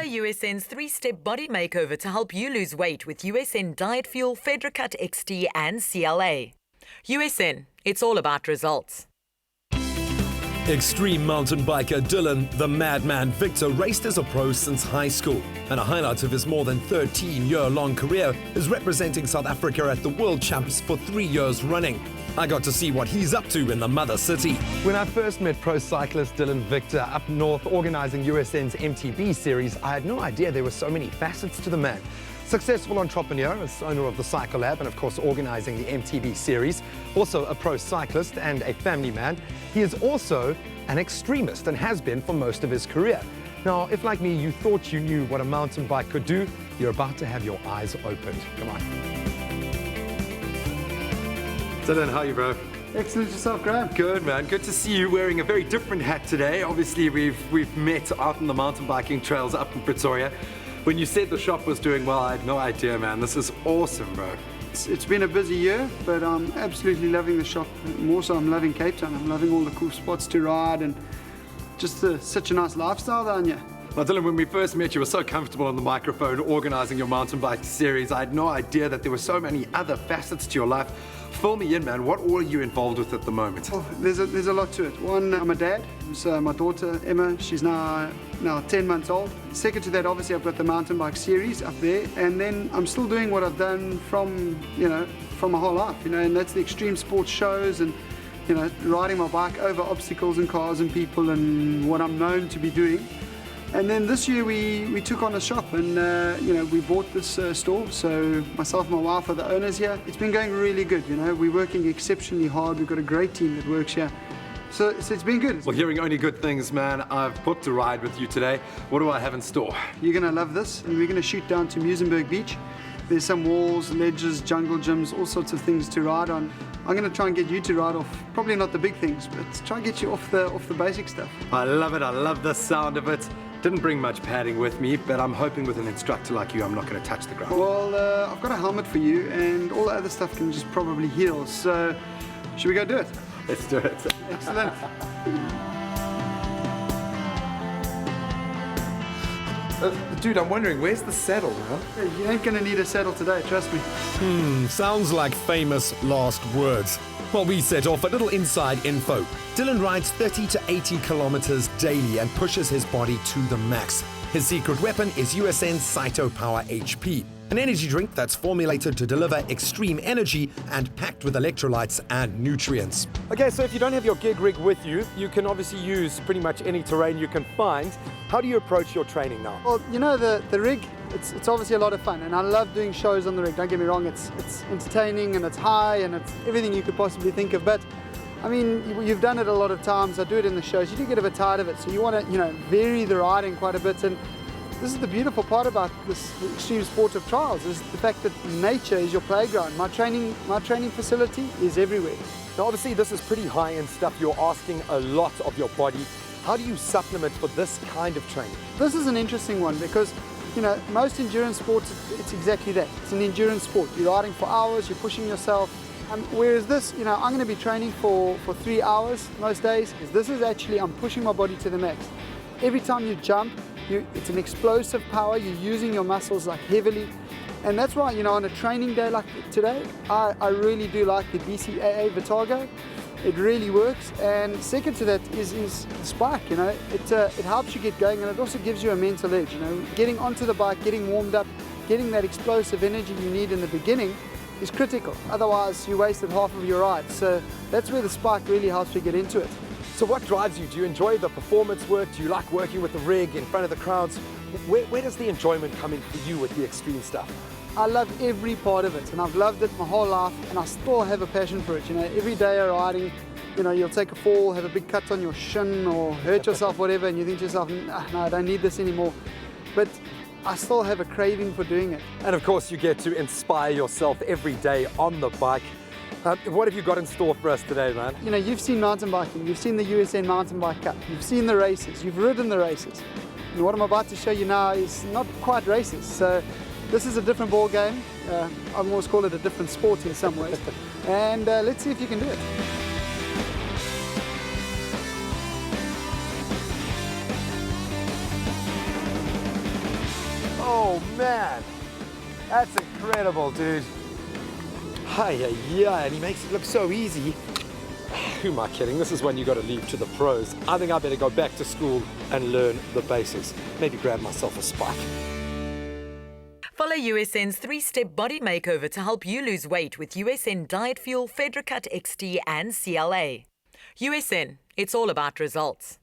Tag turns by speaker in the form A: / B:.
A: Follow USN's 3-step body makeover to help you lose weight with USN Diet Fuel, Fedricut XT and CLA. USN, it's all about results.
B: Extreme mountain biker Dylan, the Madman Victor, raced as a pro since high school, and a highlight of his more than 13-year-long career is representing South Africa at the World Champs for 3 years running. I got to see what he's up to in the mother city.
C: When I first met pro cyclist Dylan Victor up north organising USN's MTB series, I had no idea there were so many facets to the man. Successful entrepreneur, as owner of the Cycle Lab and of course organising the MTB series, also a pro cyclist and a family man, he is also an extremist and has been for most of his career. Now, if like me you thought you knew what a mountain bike could do, you're about to have your eyes opened. Come on. Dylan, how are you, bro?
D: Excellent, yourself, Graham.
C: Good, man. Good to see you wearing a very different hat today. Obviously, we've met out on the mountain biking trails up in Pretoria. When you said the shop was doing well, I had no idea, man. This is awesome, bro.
D: It's been a busy year, but I'm absolutely loving the shop. More so, I'm loving Cape Town. I'm loving all the cool spots to ride and just such a nice lifestyle down here.
C: Now, Dylan, when we first met, you were so comfortable on the microphone organising your mountain bike series. I had no idea that there were so many other facets to your life. Fill me in, man. What all are you involved with at the moment?
D: Oh, there's a lot to it. One, I'm a dad. So my daughter, Emma, she's now 10 months old. Second to that, obviously, I've got the mountain bike series up there. And then I'm still doing what I've done from my whole life, and that's the extreme sports shows and, riding my bike over obstacles and cars and people and what I'm known to be doing. And then this year we took on a shop and we bought this store. So myself and my wife are the owners here. It's been going really good. We're working exceptionally hard. We've got a great team that works here. So it's been good.
C: Well, hearing only good things, man. I've booked a ride with you today. What do I have in store?
D: You're going to love this. And we're going to shoot down to Musenberg Beach. There's some walls, ledges, jungle gyms, all sorts of things to ride on. I'm going to try and get you to ride off, probably not the big things, but try and get you off the basic stuff.
C: I love it. I love the sound of it. Didn't bring much padding with me, but I'm hoping with an instructor like you, I'm not going to touch the ground.
D: Well, I've got a helmet for you, and all the other stuff can just probably heal. So, should we go do it?
C: Let's do it.
D: Excellent.
C: Dude, I'm wondering, where's the saddle, man?
D: You ain't going to need a saddle today, trust me.
B: Sounds like famous last words. Well, we set off a little inside info. Dylan rides 30 to 80 kilometers daily and pushes his body to the max. His secret weapon is USN Cyto Power HP, an energy drink that's formulated to deliver extreme energy and packed with electrolytes and nutrients.
C: Okay, so if you don't have your gig rig with you, you can obviously use pretty much any terrain you can find. How do you approach your training now?
D: Well, the rig, it's obviously a lot of fun, and I love doing shows on the rig. Don't get me wrong, it's entertaining and it's high and it's everything you could possibly think of. But I mean, you've done it a lot of times. I do it in the shows. You do get a bit tired of it, so you want to, vary the riding quite a bit. And this is the beautiful part about this extreme sport of trials, is the fact that nature is your playground. My training facility is everywhere.
C: Now, obviously, this is pretty high-end stuff. You're asking a lot of your body. How do you supplement for this kind of training?
D: This is an interesting one because, most endurance sports, it's exactly that. It's an endurance sport. You're riding for hours, you're pushing yourself. Whereas this, I'm going to be training for 3 hours most days. This is actually, I'm pushing my body to the max. Every time you jump, it's an explosive power. You're using your muscles like heavily. And that's why, on a training day like today, I really do like the BCAA Vitago. It really works. And second to that is the spike, it helps you get going, and it also gives you a mental edge, Getting onto the bike, getting warmed up, getting that explosive energy you need in the beginning is critical. Otherwise, you wasted half of your ride. So that's where the spike really helps you get into it.
C: So what drives you? Do you enjoy the performance work? Do you like working with the rig in front of the crowds? Where does the enjoyment come in for you with the extreme stuff?
D: I love every part of it, and I've loved it my whole life, and I still have a passion for it. Every day of riding, you'll take a fall, have a big cut on your shin or hurt yourself, whatever, and you think to yourself, no, I don't need this anymore. But I still have a craving for doing it.
C: And of course, you get to inspire yourself every day on the bike. What have you got in store for us today, man?
D: You've seen mountain biking, you've seen the USN Mountain Bike Cup, you've seen the races, you've ridden the races. And what I'm about to show you now is not quite races. So this is a different ball game. I almost call it a different sport in some ways. And let's see if you can do it.
C: Oh man, that's incredible, dude. Hi, yeah, and he makes it look so easy. Who am I kidding? This is when you got to leave to the pros. I think I better go back to school and learn the basics. Maybe grab myself a spike.
A: Follow USN's 3-step body makeover to help you lose weight with USN Diet Fuel, Fedricut XT and CLA. USN, it's all about results.